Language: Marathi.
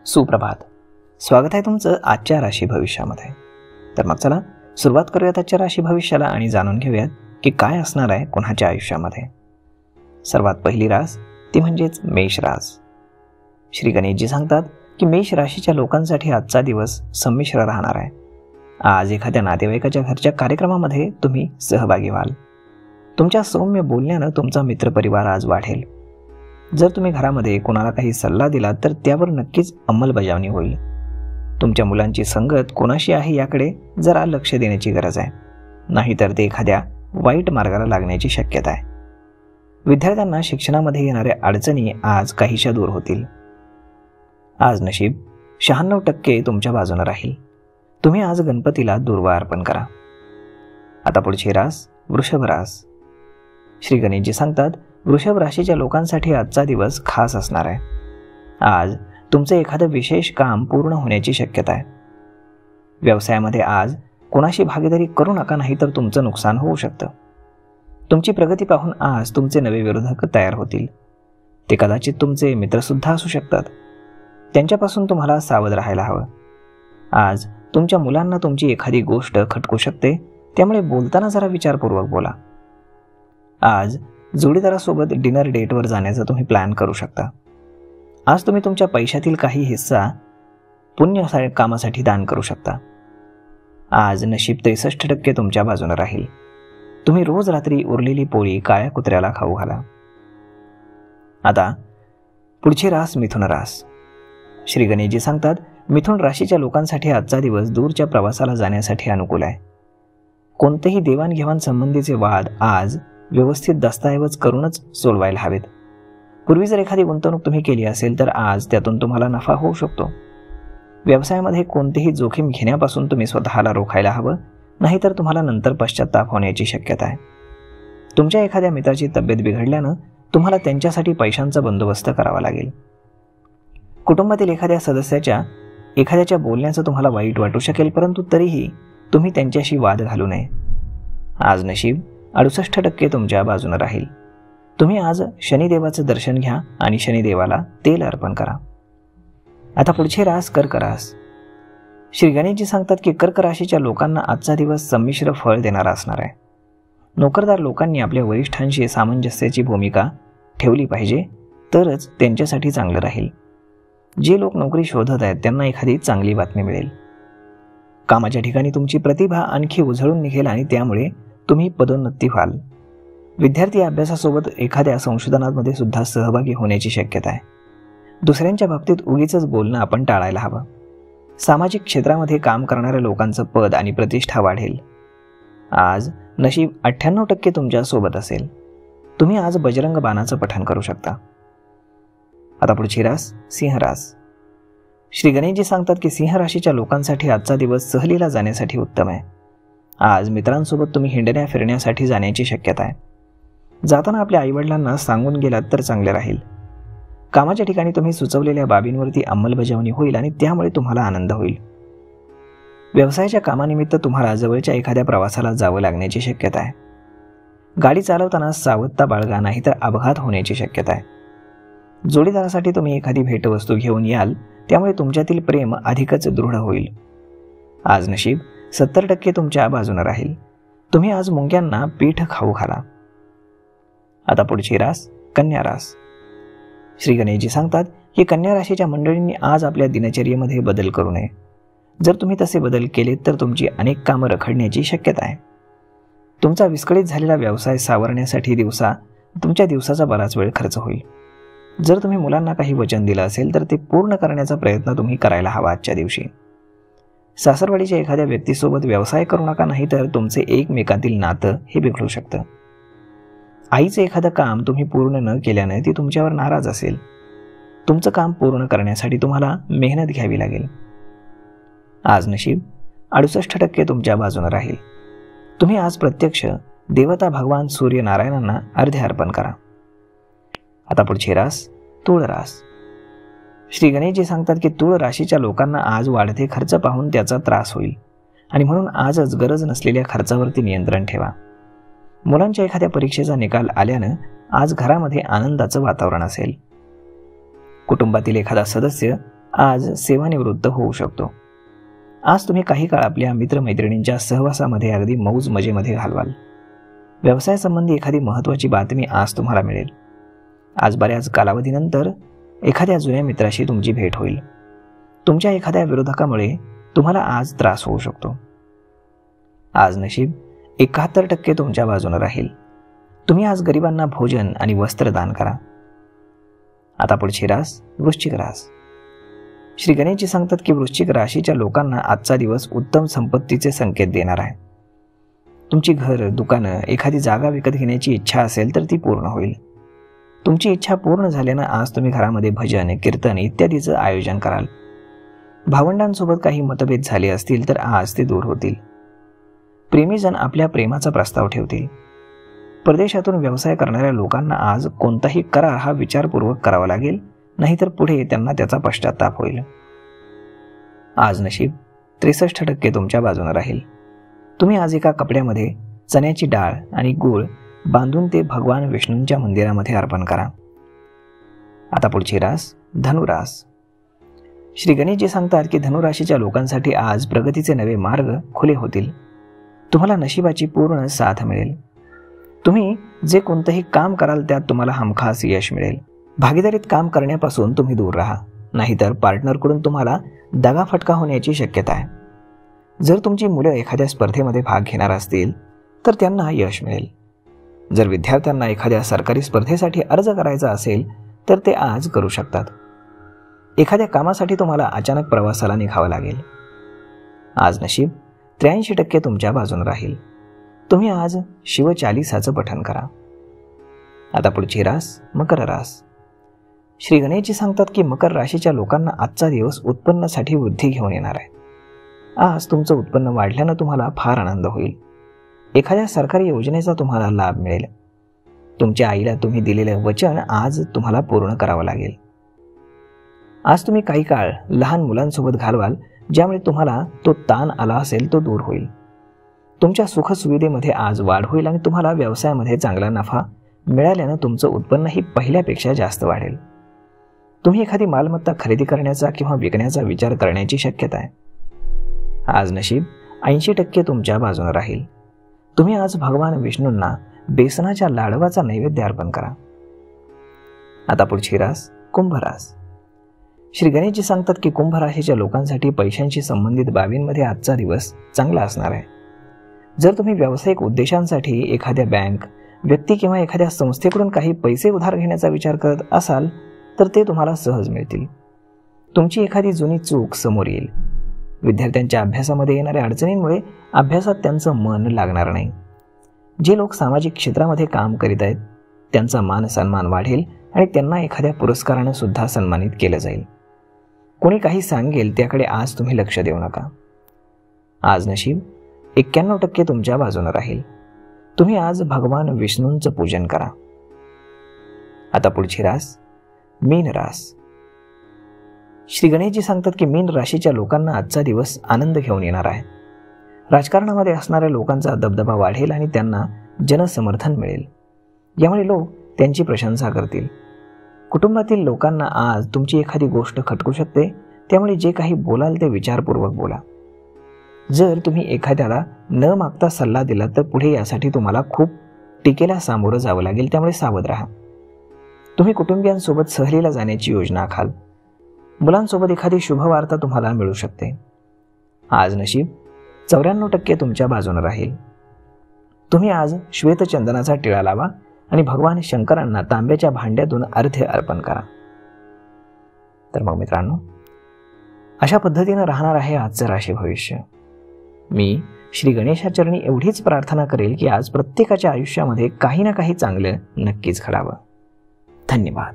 सुप्रभात. स्वागत आहे तुमचं आजच्या राशी भविष्यामध्ये. तर मग चला सुरुवात करूयात आजच्या राशी भविष्याला आणि जाणून घेऊयात की काय असणार आहे कोणाच्या आयुष्यामध्ये. सर्वात पहिली रास ती म्हणजेच मेष रास. श्री गणेशजी सांगतात की मेष राशीच्या लोकांसाठी आजचा दिवस संमिश्र राहणार आहे. आज एखाद्या नातेवाईकाच्या घरच्या कार्यक्रमामध्ये तुम्ही सहभागी व्हाल. तुमच्या सौम्य बोलण्यानं तुमचा मित्रपरिवार आज वाढेल. जर तुम्ही घरामध्ये कोणाला काही सल्ला दिला तर त्यावर नक्कीच अंमलबजावणी होईल. तुमच्या मुलांची संगत कोणाशी आहे याकडे जरा लक्ष देण्याची गरज आहे, नाहीतर ते एखाद्या वाईट मार्गाला लागण्याची शक्यता आहे. विद्यार्थ्यांना शिक्षणामध्ये येणाऱ्या अडचणी आज काहीशा दूर होतील. आज नशीब 96% तुमच्या बाजूने राहील. तुम्ही आज गणपतीला दुर्वा अर्पण करा. आता पुढची रास वृषभ रास. श्री गणेशजी सांगतात वृषभ राशीच्या लोकांसाठी आजचा दिवस खास असणार आहे. आज तुमचे एखादं विशेष काम पूर्ण होण्याची शक्यता आहे. व्यवसायामध्ये आज कोणाशी भागीदारी करू नका, नाही तर तुमचं नुकसान होऊ शकतं. तुमची प्रगती पाहून आज तुमचे नवे विरोधक तयार होतील. ते कदाचित तुमचे मित्रसुद्धा असू शकतात. त्यांच्यापासून तुम्हाला सावध राहायला हवं. आज तुमच्या मुलांना तुमची एखादी गोष्ट खटकू शकते, त्यामुळे बोलताना जरा विचारपूर्वक बोला. आज जोडीदारासोबत डिनर डेटवर जाण्याचा तुम्ही प्लॅन करू शकता. आज तुम्ही तुमच्या पैशातील काही हिस्सा पुण्य कामासाठी दान करू शकता. आज नशीब 63% तुमच्या बाजूने राहील. तुम्ही रोज रात्री उरलेली पोळी काळ्या कुत्र्याला खाऊ घाला. आता पुढची रास मिथुन रास. श्री गणेशजी सांगतात मिथुन राशीच्या लोकांसाठी आजचा दिवस दूरच्या प्रवासाला जाण्यासाठी अनुकूल आहे. कोणतेही देवाणघेवाण संबंधीचे वाद आज व्यवस्थित दस्तऐवज करूनच सोडवायला हवेत. पूर्वी जर एखादी गुंतवणूक तुम्ही केली असेल तर आज त्यातून तुम्हाला नफा होऊ शकतो. व्यवसायामध्ये कोणतीही जोखीम घेण्यापासून तुम्ही स्वतःला रोखायला हवं, नाहीतर तुम्हाला नंतर पश्चात्ताप होण्याची शक्यता आहे. तुमच्या एखाद्या मित्राची तब्येत बिघडल्यानं तुम्हाला त्यांच्यासाठी पैशांचा बंदोबस्त करावा लागेल. कुटुंबातील एखाद्याच्या बोलण्याचं तुम्हाला वाईट वाटू शकेल, परंतु तरीही तुम्ही त्यांच्याशी वाद घालू नये. आज नशीब 68% तुमच्या बाजूने राहील. तुम्ही आज शनिदेवाचं दर्शन घ्या आणि शनिदेवाला तेल अर्पण करा. आता पुढची रास कर्क रास. श्री गणेशजी सांगतात की कर्क राशीच्या लोकांना आजचा दिवस संमिश्र फळ देणारा असणार आहे. नोकरदार लोकांनी आपल्या वरिष्ठांशी सामंजस्याची भूमिका ठेवली पाहिजे, तरच त्यांच्यासाठी चांगलं राहील. जे लोक नोकरी शोधत आहेत त्यांना एखादी चांगली बातमी मिळेल. कामाच्या ठिकाणी तुमची प्रतिभा आणखी उजळून निघेल आणि त्यामुळे तुम्ही पदोन्नती व्हाल. विद्यार्थी अभ्यासासोबत एखाद्या संशोधनामध्ये सुद्धा सहभागी होण्याची शक्यता आहे. दुसऱ्यांच्या बाबतीत उगीचच बोलणं आपण टाळायला हवं. सामाजिक क्षेत्रामध्ये काम करणाऱ्या लोकांचं पद आणि प्रतिष्ठा वाढेल. आज नशीब 98% तुमच्या सोबत असेल. तुम्ही आज बजरंग बाणाचं पठण करू शकता. आता पुढची रास सिंह रास. श्री गणेशजी सांगतात की सिंह राशीच्या लोकांसाठी आजचा दिवस सहलीला जाण्यासाठी उत्तम आहे. आज मित्रांसोबत तुम्ही हिंडण्या फिरण्यासाठी जाण्याची शक्यता आहे. जाताना आपल्या आईवडिलांना सांगून गेलात तर चांगले राहील. कामाच्या ठिकाणी तुम्ही सुचवलेल्या बाबींवरती अंमलबजावणी होईल आणि त्यामुळे तुम्हाला आनंद होईल. व्यवसायाच्या कामानिमित्त तुम्हाला जवळच्या एखाद्या प्रवासाला जावं लागण्याची शक्यता आहे. गाडी चालवताना सावधता बाळगा, नाहीतर अपघात होण्याची शक्यता आहे. जोडीदारासाठी तुम्ही एखादी भेटवस्तू घेऊन याल, त्यामुळे तुमच्यातील प्रेम अधिकच दृढ होईल. आज नशीब 70% तुमच्या बाजूने राहील. तुम्ही आज मुंग्यांना पीठ खाऊ घाला. आता पुढची रास कन्या रास. श्री गणेशजी सांगतात की कन्या राशीच्या मंडळींनी आज आपल्या दिनचर्येमध्ये बदल करू नये. जर तुम्ही तसे बदल केले तर तुमची अनेक कामं रखडण्याची शक्यता आहे. तुमचा विस्कळीत झालेला व्यवसाय सावरण्यासाठी तुमच्या दिवसाचा बराच वेळ खर्च होईल. जर तुम्ही मुलांना काही वचन दिलं असेल तर ते पूर्ण करण्याचा प्रयत्न तुम्ही करायला हवा. आजच्या दिवशी सासरवाडीच्या एखाद्या व्यक्तीसोबत व्यवसाय करू नका, नाही तर तुमचे एकमेकांतील नातं हे बिघडू शकतं. आईचं एखादं काम तुम्ही पूर्ण न केल्याने ती तुमच्यावर नाराज असेल. तुमचं काम पूर्ण करण्यासाठी तुम्हाला मेहनत घ्यावी लागेल. आज नशीब 68% तुमच्या बाजूने राहील. तुम्ही आज प्रत्यक्ष देवता भगवान सूर्यनारायणांना अर्घ्य अर्पण करा. आता पुढची रास तुळ रास. श्री गणेशजी सांगतात की तुळ राशीच्या लोकांना आज वाढते खर्च पाहून त्याचा त्रास होईल आणि म्हणून आजच गरज नसलेल्या खर्चावरती नियंत्रण ठेवा. मुलांच्या एखाद्या परीक्षेचा निकाल आल्यानं आज घरामध्ये आनंदाचं वातावरण असेल. कुटुंबातील एखादा सदस्य आज सेवानिवृत्त होऊ शकतो. आज तुम्ही काही काळ आपल्या मित्रमैत्रिणींच्या सहवासामध्ये अगदी मौज मजेमध्ये घालवाल. व्यवसायासंबंधी एखादी महत्त्वाची बातमी आज तुम्हाला मिळेल. आज बऱ्याच कालावधीनंतर एखाद्या जुन्या मित्राशी तुमची भेट होईल. तुमच्या एखाद्या विरोधकामुळे तुम्हाला आज त्रास होऊ शकतो. आज नशीब 71% तुमच्या बाजूने राहील. तुम्ही आज गरिबांना भोजन आणि वस्त्र दान करा. आता पुढची रास वृश्चिक रास. श्री गणेशजी सांगतात की वृश्चिक राशीच्या लोकांना आजचा दिवस उत्तम संपत्तीचे संकेत देणार आहे. तुमची घर, दुकानं, एखादी जागा विकत घेण्याची इच्छा असेल तर ती पूर्ण होईल. तुमची इच्छा पूर्ण झाल्यानं आज तुम्ही घरामध्ये भजन, कीर्तन इत्यादीचं आयोजन कराल. भावंडांसोबत काही मतभेद झाले असतील तर आज ते दूर होतील. प्रेमीजन आपल्या प्रेमाचा प्रस्ताव ठेवतील. परदेशातून व्यवसाय करणाऱ्या लोकांना आज कोणताही करार हा विचारपूर्वक करावा लागेल, नाहीतर पुढे त्यांना त्याचा पश्चाताप होईल. आज नशीब 63% तुमच्या बाजूने राहील. तुम्ही आज एका कपड्यामध्ये चण्याची डाळ आणि गूळ बांधून ते भगवान विष्णूंच्या मंदिरामध्ये अर्पण करा. आता पुढची रास धनुरास. श्री गणेशजी सांगतात की धनुराशीच्या लोकांसाठी आज प्रगतीचे नवे मार्ग खुले होतील. तुम्हाला नशिबाची पूर्ण साथ मिळेल. तुम्ही जे कोणतंही काम कराल त्यात तुम्हाला हमखास यश मिळेल. भागीदारीत काम करण्यापासून तुम्ही दूर राहा, नाहीतर पार्टनरकडून तुम्हाला दगाफटका होण्याची शक्यता आहे. जर तुमची मुलं एखाद्या स्पर्धेमध्ये भाग घेणार असतील तर त्यांना यश मिळेल. जर विद्यार्थ्यांना एखाद्या सरकारी स्पर्धेसाठी अर्ज करायचा असेल तर ते आज करू शकतात. एखाद्या कामासाठी तुम्हाला अचानक प्रवासाला निघावं लागेल. आज नशीब 83% तुमच्या बाजूने राहील. तुम्ही आज शिवचालीसाचं पठण करा. आता पुढची रास मकर रास. श्री गणेशजी सांगतात की मकर राशीच्या लोकांना आजचा दिवस उत्पन्नासाठी वृद्धी घेऊन येणार आहे. आज तुमचं उत्पन्न वाढल्यानं तुम्हाला फार आनंद होईल. एखाद्या सरकारी योजनेचा तुम्हाला लाभ मिळेल. तुमच्या आईला तुम्ही दिलेलं वचन आज तुम्हाला पूर्ण करावं लागेल. आज तुम्ही काही काळ लहान मुलांसोबत घालवाल, ज्यामुळे तुम्हाला तो ताण आला असेल तो दूर होईल. तुमच्या सुखसुविधेमध्ये आज वाढ होईल आणि तुम्हाला व्यवसायामध्ये चांगला नफा मिळाल्यानं तुमचं उत्पन्नही पहिल्यापेक्षा जास्त वाढेल. तुम्ही एखादी मालमत्ता खरेदी करण्याचा किंवा विकण्याचा विचार करण्याची शक्यता आहे. आज नशीब 80% तुमच्या बाजूने राहील. तुम्ही आज भगवान विष्णूंना बेसनाच्या लाडवाचा नैवेद्य अर्पण करा. आता पुढची रास कुंभ रास. श्री गणेशजी सांगतात की कुंभ राशीच्या लोकांसाठी पैशांशी संबंधित बाबींमध्ये आजचा दिवस चांगला असणार आहे. जर तुम्ही व्यावसायिक उद्देशांसाठी एखाद्या बँक, व्यक्ती किंवा एखाद्या संस्थेकडून काही पैसे उधार घेण्याचा विचार करत असाल तर ते तुम्हाला सहज मिळतील. तुमची एखादी जुनी चूक समोर येईल. विद्यार्थ्यांच्या अभ्यासामध्ये येणाऱ्या अडचणींमुळे अभ्यासात त्यांचं मन लागणार नाही. जे लोक सामाजिक क्षेत्रामध्ये काम करीत आहेत त्यांचा मान सन्मान वाढेल आणि त्यांना एखाद्या पुरस्कारानं सुद्धा सन्मानित केलं जाईल. कोणी काही सांगेल त्याकडे आज तुम्ही लक्ष देऊ नका. आज नशीब 91% तुमच्या बाजूने राहील. तुम्ही आज भगवान विष्णूंचं पूजन करा. आता पुढची रास मीन रास. श्री गणेशजी सांगतात की मीन राशीच्या लोकांना आजचा दिवस आनंद घेऊन येणार आहे. राजकारणामध्ये असणाऱ्या लोकांचा दबदबा वाढेल आणि त्यांना जनसमर्थन मिळेल. यामुळे लोक त्यांची प्रशंसा करतील. कुटुंबातील लोकांना आज तुमची एखादी गोष्ट खटकू शकते, त्यामुळे जे काही बोलाल ते विचारपूर्वक बोला. जर तुम्ही एखाद्याला न मागता सल्ला दिला तर पुढे यासाठी तुम्हाला खूप टीकेला सामोरं जावं लागेल, त्यामुळे सावध राहा. तुम्ही कुटुंबियांसोबत सहलीला जाण्याची योजना आखाल. मुलांसोबत एखादी शुभवार्ता तुम्हाला मिळू शकते. आज नशीब 94% तुमच्या बाजूने राहील. तुम्ही आज श्वेतचंदनाचा टिळा लावा आणि भगवान शंकरांना तांब्याच्या भांड्यातून अर्घ्य अर्पण करा. तर मग मित्रांनो, अशा पद्धतीनं राहणार आहे आजचं राशी भविष्य. मी श्री गणेशाचरणी एवढीच प्रार्थना करेल की आज प्रत्येकाच्या आयुष्यामध्ये काही ना काही चांगलं नक्कीच घडावं. धन्यवाद.